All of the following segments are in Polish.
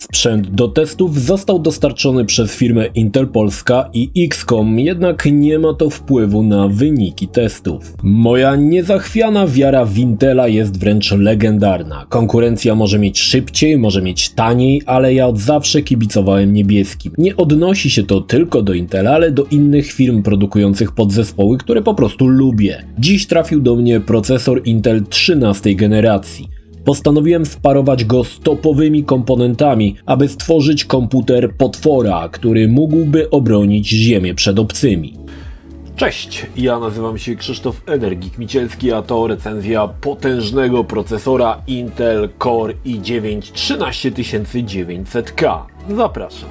Sprzęt do testów został dostarczony przez firmę Intel Polska i XCOM, jednak nie ma to wpływu na wyniki testów. Moja niezachwiana wiara w Intela jest wręcz legendarna. Konkurencja może mieć szybciej, może mieć taniej, ale ja od zawsze kibicowałem niebieskim. Nie odnosi się to tylko do Intela, ale do innych firm produkujących podzespoły, które po prostu lubię. Dziś trafił do mnie procesor Intel 13 generacji. Postanowiłem sparować go z topowymi komponentami, aby stworzyć komputer potwora, który mógłby obronić Ziemię przed obcymi. Cześć, ja nazywam się Krzysztof Energik-Micielski, a to recenzja potężnego procesora Intel Core i9 13900K. Zapraszam.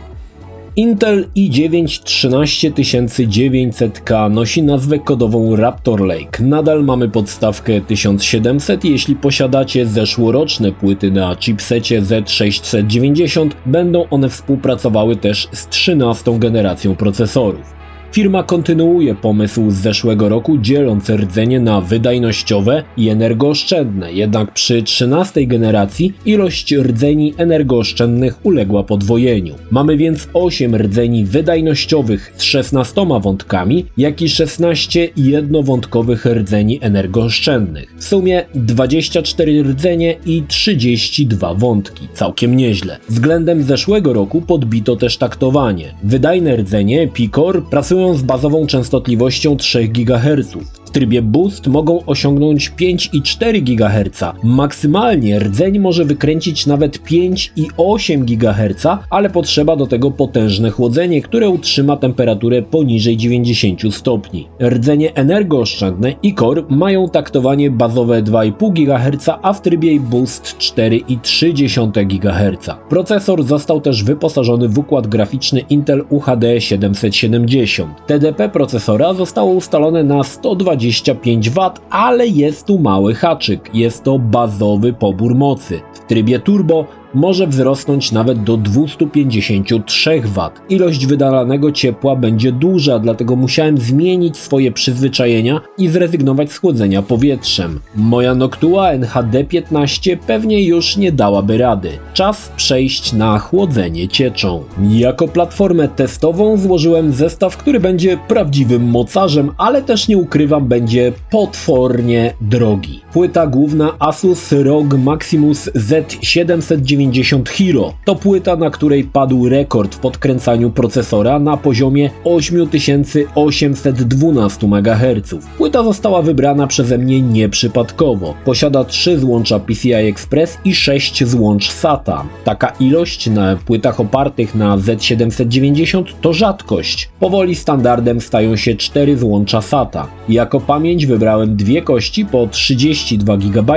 Intel i9 13900K nosi nazwę kodową Raptor Lake. Nadal mamy podstawkę 1700 i jeśli posiadacie zeszłoroczne płyty na chipsecie Z690, będą one współpracowały też z 13 generacją procesorów. Firma kontynuuje pomysł z zeszłego roku, dzieląc rdzenie na wydajnościowe i energooszczędne, jednak przy 13 generacji ilość rdzeni energooszczędnych uległa podwojeniu. Mamy więc 8 rdzeni wydajnościowych z 16 wątkami, jak i 16 jednowątkowych rdzeni energooszczędnych. W sumie 24 rdzenie i 32 wątki. Całkiem nieźle. Względem zeszłego roku podbito też taktowanie. Wydajne rdzenie P-Core pracują z bazową częstotliwością 3 GHz. W trybie Boost mogą osiągnąć 5,4 GHz. Maksymalnie rdzeń może wykręcić nawet 5,8 GHz, ale potrzeba do tego potężne chłodzenie, które utrzyma temperaturę poniżej 90 stopni. Rdzenie energooszczędne i Core mają taktowanie bazowe 2,5 GHz, a w trybie Boost 4,3 GHz. Procesor został też wyposażony w układ graficzny Intel UHD 770. TDP procesora zostało ustalone na 125 W, ale jest tu mały haczyk. Jest to bazowy pobór mocy. W trybie turbo może wzrosnąć nawet do 253 W. Ilość wydalanego ciepła będzie duża, dlatego musiałem zmienić swoje przyzwyczajenia i zrezygnować z chłodzenia powietrzem. Moja Noctua NHD15 pewnie już nie dałaby rady. Czas przejść na chłodzenie cieczą. Jako platformę testową złożyłem zestaw, który będzie prawdziwym mocarzem, ale też nie ukrywam, będzie potwornie drogi. Płyta główna Asus ROG Maximus Z790 Hero. To płyta, na której padł rekord w podkręcaniu procesora na poziomie 8812 MHz. Płyta została wybrana przeze mnie nieprzypadkowo. Posiada 3 złącza PCI Express i 6 złącz SATA. Taka ilość na płytach opartych na Z790 to rzadkość. Powoli standardem stają się 4 złącza SATA. Jako pamięć wybrałem dwie kości po 32 GB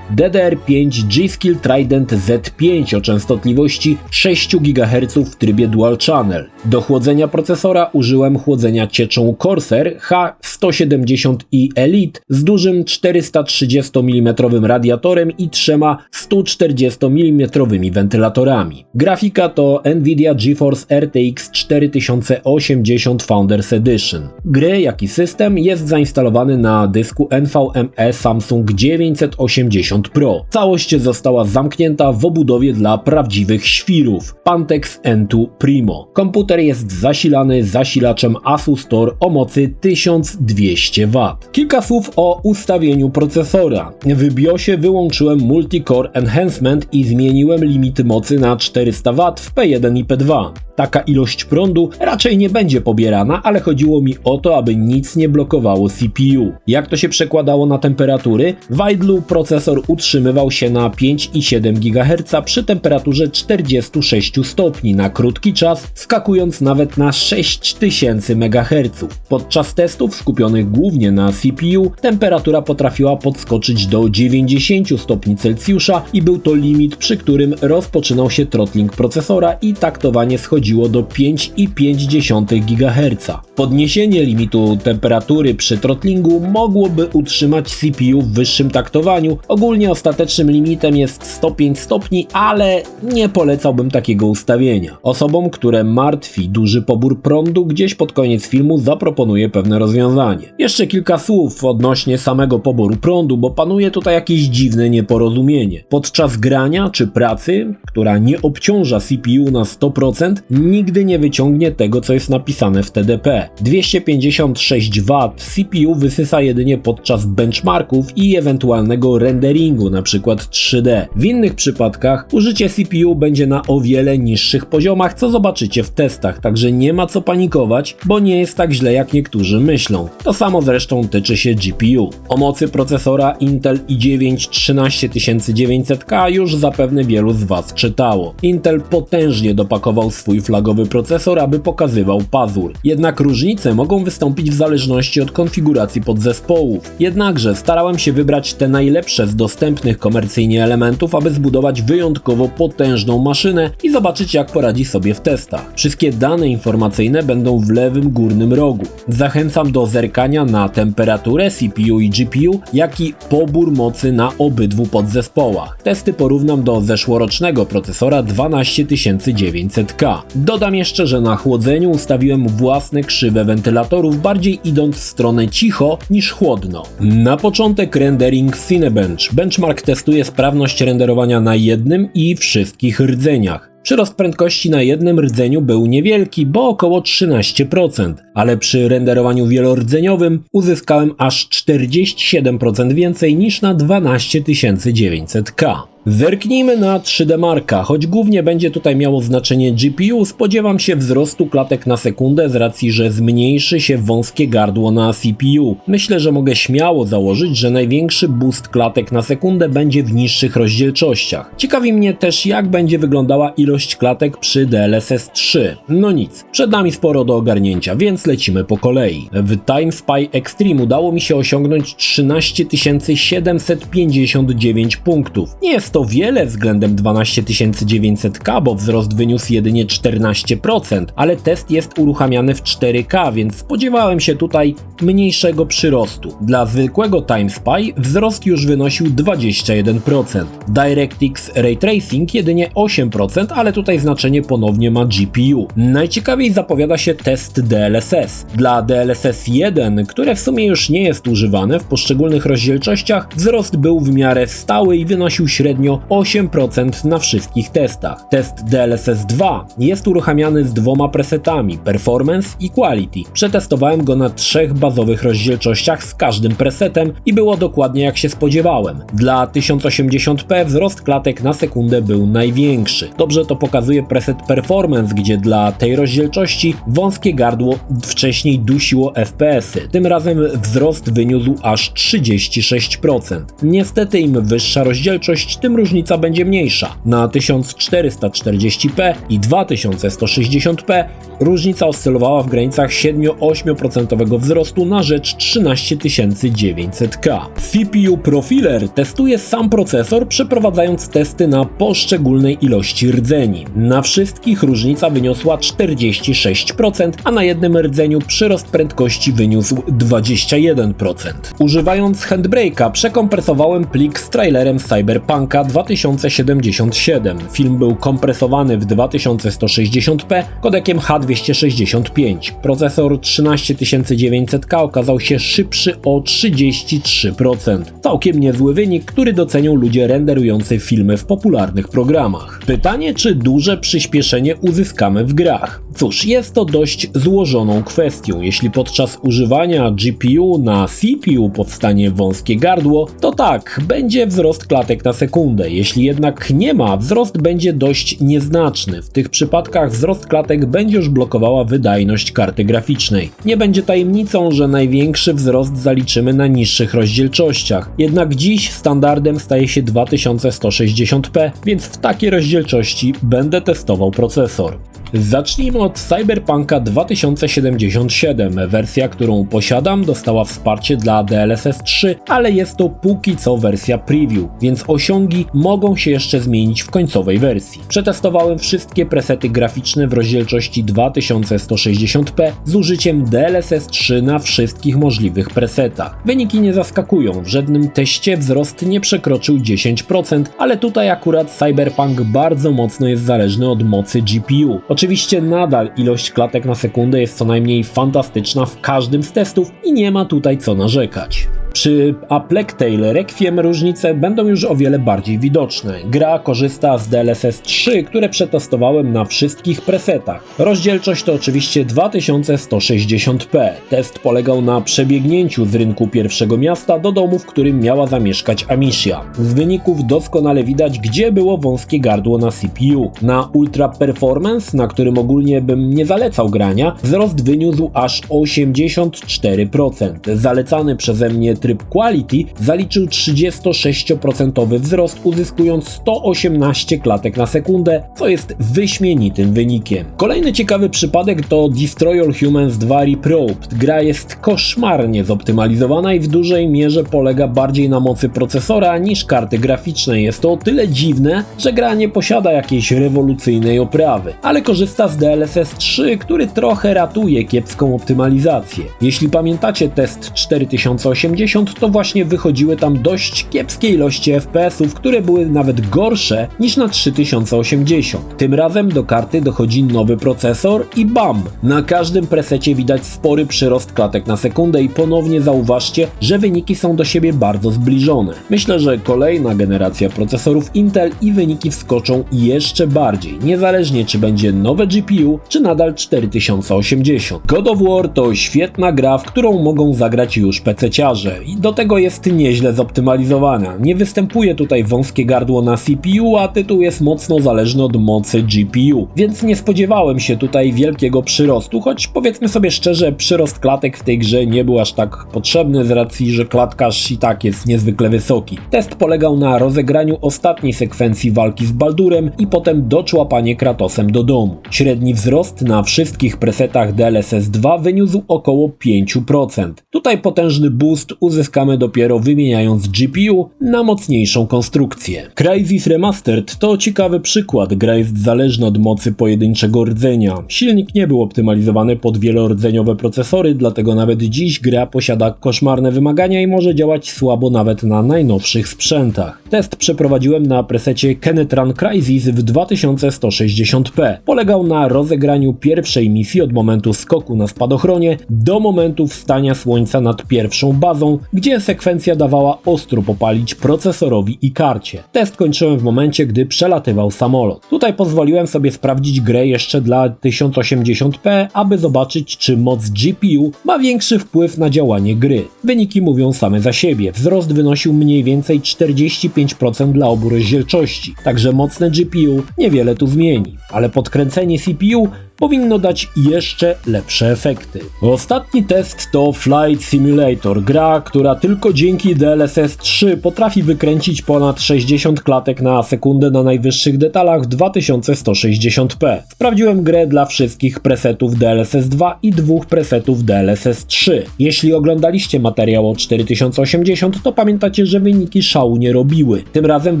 DDR5 G-Skill Trident Z5 o częstotliwości 6 GHz w trybie Dual Channel. Do chłodzenia procesora użyłem chłodzenia cieczą Corsair H170i Elite z dużym 430 mm radiatorem i 3 140 mm wentylatorami. Grafika to Nvidia GeForce RTX 4080 Founders Edition. Gry, jak i system jest zainstalowany na dysku NVMe Samsung 980 Pro. Całość została zamknięta w obudowie dla prawdziwych świrów Pantex N2 Primo. Komputer jest zasilany zasilaczem Asus Tor o mocy 1200 W. Kilka słów o ustawieniu procesora. W BIOSie wyłączyłem Multi-Core Enhancement i zmieniłem limity mocy na 400 W w P1 i P2. Taka ilość prądu raczej nie będzie pobierana, ale chodziło mi o to, aby nic nie blokowało CPU. Jak to się przekładało na temperatury? W idlu procesor utrzymywał się na 5,7 GHz przy temperaturze 46 stopni na krótki czas, skakując nawet na 6000 MHz. Podczas testów skupionych głównie na CPU temperatura potrafiła podskoczyć do 90 stopni Celsjusza i był to limit, przy którym rozpoczynał się throttling procesora i taktowanie schodziło do 5,5 GHz. Podniesienie limitu temperatury przy throttlingu mogłoby utrzymać CPU w wyższym taktowaniu. Ogólnie ostatecznym limitem jest 105 stopni, ale nie polecałbym takiego ustawienia. Osobom, które martwi duży pobór prądu, gdzieś pod koniec filmu zaproponuję pewne rozwiązanie. Jeszcze kilka słów odnośnie samego poboru prądu, bo panuje tutaj jakieś dziwne nieporozumienie. Podczas grania czy pracy, która nie obciąża CPU na 100%, nigdy nie wyciągnie tego, co jest napisane w TDP. 256 W CPU wysysa jedynie podczas benchmarków i ewentualnego renderingu, np. 3D. W innych przypadkach użycie CPU będzie na o wiele niższych poziomach, co zobaczycie w testach, także nie ma co panikować, bo nie jest tak źle, jak niektórzy myślą. To samo zresztą tyczy się GPU. O mocy procesora Intel i9 13900K już zapewne wielu z Was czytało. Intel potężnie dopakował swój flagowy procesor, aby pokazywał pazur. Jednak różnice mogą wystąpić w zależności od konfiguracji podzespołów. Jednakże starałem się wybrać te najlepsze z dostępnych komercyjnie elementów, aby zbudować wyjątkowo potężną maszynę i zobaczyć, jak poradzi sobie w testach. Wszystkie dane informacyjne będą w lewym górnym rogu. Zachęcam do zerkania na temperaturę CPU i GPU, jak i pobór mocy na obydwu podzespołach. Testy porównam do zeszłorocznego procesora 12900K. Dodam jeszcze, że na chłodzeniu ustawiłem własne krzywe wentylatorów, bardziej idąc w stronę cicho niż chłodno. Na początek rendering Cinebench. Benchmark testuje sprawność renderowania na jednym i wszystkich rdzeniach. Przyrost prędkości na jednym rdzeniu był niewielki, bo około 13%, ale przy renderowaniu wielordzeniowym uzyskałem aż 47% więcej niż na 12900K. Zerknijmy na 3D Marka. Choć głównie będzie tutaj miało znaczenie GPU, spodziewam się wzrostu klatek na sekundę z racji, że zmniejszy się wąskie gardło na CPU. Myślę, że mogę śmiało założyć, że największy boost klatek na sekundę będzie w niższych rozdzielczościach. Ciekawi mnie też, jak będzie wyglądała ilość klatek przy DLSS 3. No nic, przed nami sporo do ogarnięcia, więc lecimy po kolei. W TimeSpy Extreme udało mi się osiągnąć 13759 punktów. Nie jest to wiele względem 12900K, bo wzrost wyniósł jedynie 14%, ale test jest uruchamiany w 4K, więc spodziewałem się tutaj mniejszego przyrostu. Dla zwykłego TimeSpy wzrost już wynosił 21%. DirectX Ray Tracing jedynie 8%, ale tutaj znaczenie ponownie ma GPU. Najciekawiej zapowiada się test DLSS. Dla DLSS 1, które w sumie już nie jest używane w poszczególnych rozdzielczościach, wzrost był w miarę stały i wynosił średnio 8% na wszystkich testach. Test DLSS 2 jest uruchamiany z dwoma presetami, Performance i Quality. Przetestowałem go na 3 bazowych rozdzielczościach z każdym presetem i było dokładnie jak się spodziewałem. Dla 1080p wzrost klatek na sekundę był największy. Dobrze to pokazuje preset Performance, gdzie dla tej rozdzielczości wąskie gardło wcześniej dusiło FPS-y. Tym razem wzrost wyniósł aż 36%. Niestety im wyższa rozdzielczość, tym różnica będzie mniejsza. Na 1440p i 2160p różnica oscylowała w granicach 7-8% wzrostu na rzecz 13900K. CPU Profiler testuje sam procesor, przeprowadzając testy na poszczególnej ilości rdzeni. Na wszystkich różnica wyniosła 46%, a na jednym rdzeniu przyrost prędkości wyniósł 21%. Używając Handbrake'a przekompresowałem plik z trailerem Cyberpunka 2077. Film był kompresowany w 2160p kodekiem H265. Procesor 13900K okazał się szybszy o 33%. Całkiem niezły wynik, który docenią ludzie renderujący filmy w popularnych programach. Pytanie, czy duże przyspieszenie uzyskamy w grach? Cóż, jest to dość złożoną kwestią. Jeśli podczas używania GPU na CPU powstanie wąskie gardło, to tak, będzie wzrost klatek na sekundę. Jeśli jednak nie ma, wzrost będzie dość nieznaczny. W tych przypadkach wzrost klatek będzie już blokowała wydajność karty graficznej. Nie będzie tajemnicą, że największy wzrost zaliczymy na niższych rozdzielczościach. Jednak dziś standardem staje się 2160p, więc w takiej rozdzielczości będę testował procesor. Zacznijmy od Cyberpunka 2077. Wersja, którą posiadam, dostała wsparcie dla DLSS 3, ale jest to póki co wersja preview, więc osiągi mogą się jeszcze zmienić w końcowej wersji. Przetestowałem wszystkie presety graficzne w rozdzielczości 2160p z użyciem DLSS 3 na wszystkich możliwych presetach. Wyniki nie zaskakują, w żadnym teście wzrost nie przekroczył 10%, ale tutaj akurat Cyberpunk bardzo mocno jest zależny od mocy GPU. Oczywiście nadal ilość klatek na sekundę jest co najmniej fantastyczna w każdym z testów i nie ma tutaj co narzekać. Przy A Plague Tale Requiem różnice będą już o wiele bardziej widoczne. Gra korzysta z DLSS 3, które przetestowałem na wszystkich presetach. Rozdzielczość to oczywiście 2160p. Test polegał na przebiegnięciu z rynku pierwszego miasta do domu, w którym miała zamieszkać Amicia. Z wyników doskonale widać, gdzie było wąskie gardło na CPU. Na Ultra Performance, na którym ogólnie bym nie zalecał grania, wzrost wyniósł aż 84%. Zalecany przeze mnie tryb Quality zaliczył 36% wzrost, uzyskując 118 klatek na sekundę, co jest wyśmienitym wynikiem. Kolejny ciekawy przypadek to Destroy All Humans 2 Reprobed. Gra jest koszmarnie zoptymalizowana i w dużej mierze polega bardziej na mocy procesora niż karty graficznej. Jest to o tyle dziwne, że gra nie posiada jakiejś rewolucyjnej oprawy, ale korzysta z DLSS 3, który trochę ratuje kiepską optymalizację. Jeśli pamiętacie test 4080, to właśnie wychodziły tam dość kiepskie ilości FPS-ów, które były nawet gorsze niż na 3080. Tym razem do karty dochodzi nowy procesor i bam! Na każdym presecie widać spory przyrost klatek na sekundę i ponownie zauważcie, że wyniki są do siebie bardzo zbliżone. Myślę, że kolejna generacja procesorów Intel i wyniki wskoczą jeszcze bardziej, niezależnie czy będzie nowe GPU, czy nadal 4080. God of War to świetna gra, w którą mogą zagrać już PC-ciarze i do tego jest nieźle zoptymalizowana. Nie występuje tutaj wąskie gardło na CPU, a tytuł jest mocno zależny od mocy GPU, więc nie spodziewałem się tutaj wielkiego przyrostu, choć powiedzmy sobie szczerze, przyrost klatek w tej grze nie był aż tak potrzebny z racji, że klatkarz i tak jest niezwykle wysoki. Test polegał na rozegraniu ostatniej sekwencji walki z Baldurem i potem doczłapanie Kratosem do domu. Średni wzrost na wszystkich presetach DLSS 2 wyniósł około 5%. Tutaj potężny boost uzyskamy dopiero wymieniając GPU na mocniejszą konstrukcję. Crysis Remastered to ciekawy przykład. Gra jest zależna od mocy pojedynczego rdzenia. Silnik nie był optymalizowany pod wielordzeniowe procesory, dlatego nawet dziś gra posiada koszmarne wymagania i może działać słabo nawet na najnowszych sprzętach. Test przeprowadziłem na presecie Kenetran Crysis w 2160p. Polegał na rozegraniu pierwszej misji od momentu skoku na spadochronie do momentu wstania słońca nad pierwszą bazą, gdzie sekwencja dawała ostro popalić procesorowi i karcie. Test kończyłem w momencie, gdy przelatywał samolot. Tutaj pozwoliłem sobie sprawdzić grę jeszcze dla 1080p, aby zobaczyć, czy moc GPU ma większy wpływ na działanie gry. Wyniki mówią same za siebie. Wzrost wynosił mniej więcej 45% dla obu rozdzielczości, także mocne GPU niewiele tu zmieni, ale podkręcenie CPU powinno dać jeszcze lepsze efekty. Ostatni test to Flight Simulator, gra, która tylko dzięki DLSS 3 potrafi wykręcić ponad 60 klatek na sekundę na najwyższych detalach w 2160p. Sprawdziłem grę dla wszystkich presetów DLSS 2 i dwóch presetów DLSS 3. Jeśli oglądaliście materiał o 4080, to pamiętacie, że wyniki szału nie robiły. Tym razem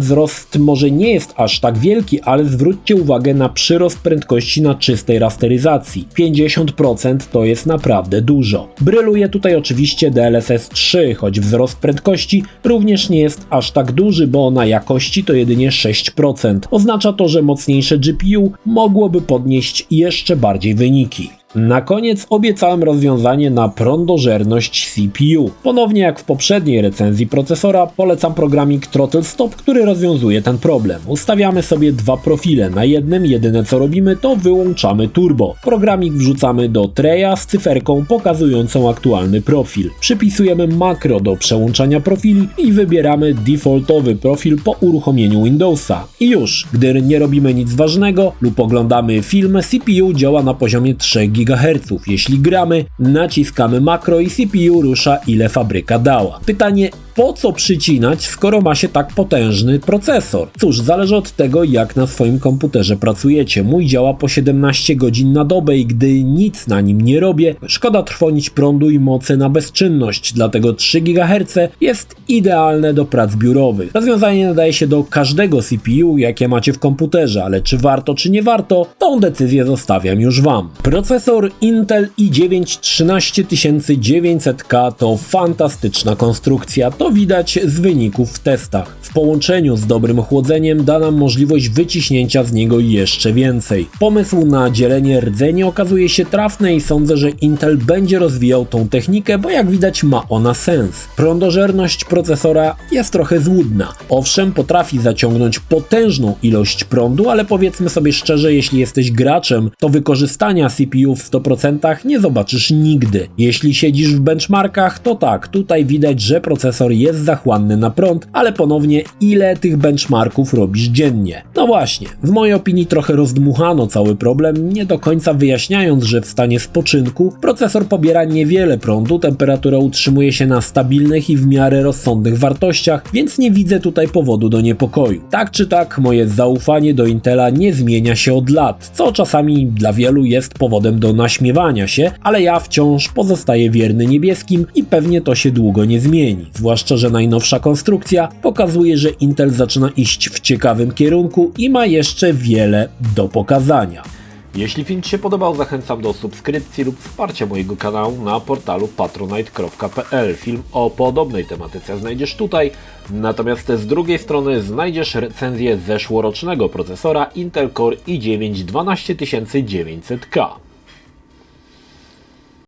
wzrost może nie jest aż tak wielki, ale zwróćcie uwagę na przyrost prędkości na czystej rasteryzacji. 50% to jest naprawdę dużo. Bryluje tutaj oczywiście DLSS 3, choć wzrost prędkości również nie jest aż tak duży, bo na jakości to jedynie 6%. Oznacza to, że mocniejsze GPU mogłoby podnieść jeszcze bardziej wyniki. Na koniec obiecałem rozwiązanie na prądożerność CPU. Ponownie jak w poprzedniej recenzji procesora polecam programik Throttle Stop, który rozwiązuje ten problem. Ustawiamy sobie dwa profile. Na jednym jedyne co robimy to wyłączamy turbo. Programik wrzucamy do treya z cyferką pokazującą aktualny profil. Przypisujemy makro do przełączania profili i wybieramy defaultowy profil po uruchomieniu Windowsa. I już, gdy nie robimy nic ważnego lub oglądamy film, CPU działa na poziomie 3 GHz. Jeśli gramy, naciskamy makro i CPU rusza ile fabryka dała. Pytanie, po co przycinać, skoro ma się tak potężny procesor? Cóż, zależy od tego, jak na swoim komputerze pracujecie. Mój działa po 17 godzin na dobę i gdy nic na nim nie robię, szkoda trwonić prądu i mocy na bezczynność, dlatego 3 GHz jest idealne do prac biurowych. Rozwiązanie nadaje się do każdego CPU, jakie macie w komputerze, ale czy warto, czy nie warto, tą decyzję zostawiam już Wam. Procesor Intel i9 13900K to fantastyczna konstrukcja. To To widać z wyników w testach. W połączeniu z dobrym chłodzeniem da nam możliwość wyciśnięcia z niego jeszcze więcej. Pomysł na dzielenie rdzeni okazuje się trafny i sądzę, że Intel będzie rozwijał tą technikę, bo jak widać ma ona sens. Prądożerność procesora jest trochę złudna. Owszem, potrafi zaciągnąć potężną ilość prądu, ale powiedzmy sobie szczerze, jeśli jesteś graczem, to wykorzystania CPU w 100% nie zobaczysz nigdy. Jeśli siedzisz w benchmarkach, to tak, tutaj widać, że procesor jest zachłanny na prąd, ale ponownie ile tych benchmarków robisz dziennie? No właśnie, w mojej opinii trochę rozdmuchano cały problem, nie do końca wyjaśniając, że w stanie spoczynku procesor pobiera niewiele prądu, temperatura utrzymuje się na stabilnych i w miarę rozsądnych wartościach, więc nie widzę tutaj powodu do niepokoju. Tak czy tak, moje zaufanie do Intela nie zmienia się od lat, co czasami dla wielu jest powodem do naśmiewania się, ale ja wciąż pozostaję wierny niebieskim i pewnie to się długo nie zmieni. Zwłaszcza, że najnowsza konstrukcja pokazuje, że Intel zaczyna iść w ciekawym kierunku i ma jeszcze wiele do pokazania. Jeśli film Ci się podobał, zachęcam do subskrypcji lub wsparcia mojego kanału na portalu patronite.pl. Film o podobnej tematyce znajdziesz tutaj, natomiast z drugiej strony znajdziesz recenzję zeszłorocznego procesora Intel Core i9 12900K.